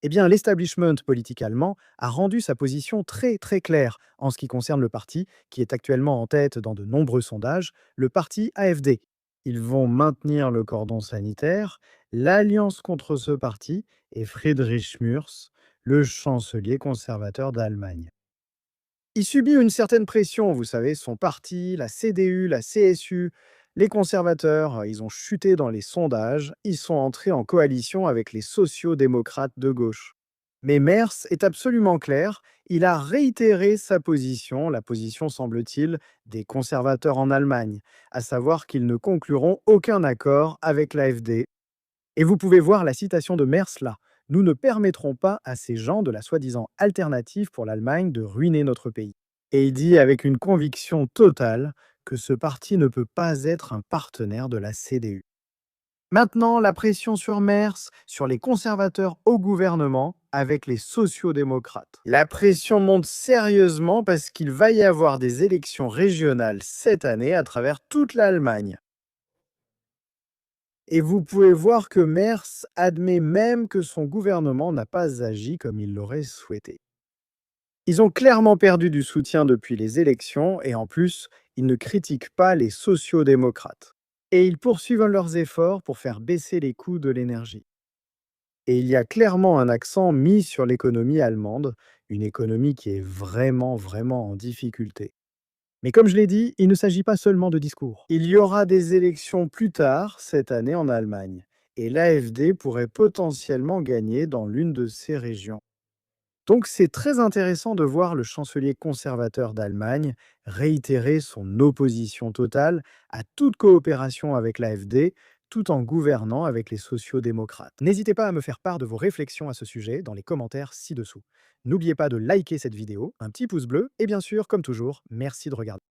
Eh bien, l'establishment politique allemand a rendu sa position très très claire en ce qui concerne le parti, qui est actuellement en tête dans de nombreux sondages, le parti AfD. Ils vont maintenir le cordon sanitaire, l'alliance contre ce parti et Friedrich Merz, le chancelier conservateur d'Allemagne. Il subit une certaine pression, vous savez, son parti, la CDU, la CSU, les conservateurs, ils ont chuté dans les sondages, ils sont entrés en coalition avec les sociaux-démocrates de gauche. Mais Merz est absolument clair, il a réitéré sa position, la position, semble-t-il, des conservateurs en Allemagne, à savoir qu'ils ne concluront aucun accord avec l'AfD. Et vous pouvez voir la citation de Merz là. Nous ne permettrons pas à ces gens de la soi-disant alternative pour l'Allemagne de ruiner notre pays. Et il dit avec une conviction totale que ce parti ne peut pas être un partenaire de la CDU. Maintenant, la pression sur Merz, sur les conservateurs au gouvernement, avec les sociaux-démocrates. La pression monte sérieusement parce qu'il va y avoir des élections régionales cette année à travers toute l'Allemagne. Et vous pouvez voir que Merz admet même que son gouvernement n'a pas agi comme il l'aurait souhaité. Ils ont clairement perdu du soutien depuis les élections et en plus, ils ne critiquent pas les sociaux-démocrates. Et ils poursuivent leurs efforts pour faire baisser les coûts de l'énergie. Et il y a clairement un accent mis sur l'économie allemande, une économie qui est vraiment en difficulté. Mais comme je l'ai dit, il ne s'agit pas seulement de discours. Il y aura des élections plus tard cette année en Allemagne, et l'AfD pourrait potentiellement gagner dans l'une de ces régions. Donc c'est très intéressant de voir le chancelier conservateur d'Allemagne réitérer son opposition totale à toute coopération avec l'AfD, tout en gouvernant avec les sociaux-démocrates. N'hésitez pas à me faire part de vos réflexions à ce sujet dans les commentaires ci-dessous. N'oubliez pas de liker cette vidéo, un petit pouce bleu, et bien sûr, comme toujours, merci de regarder.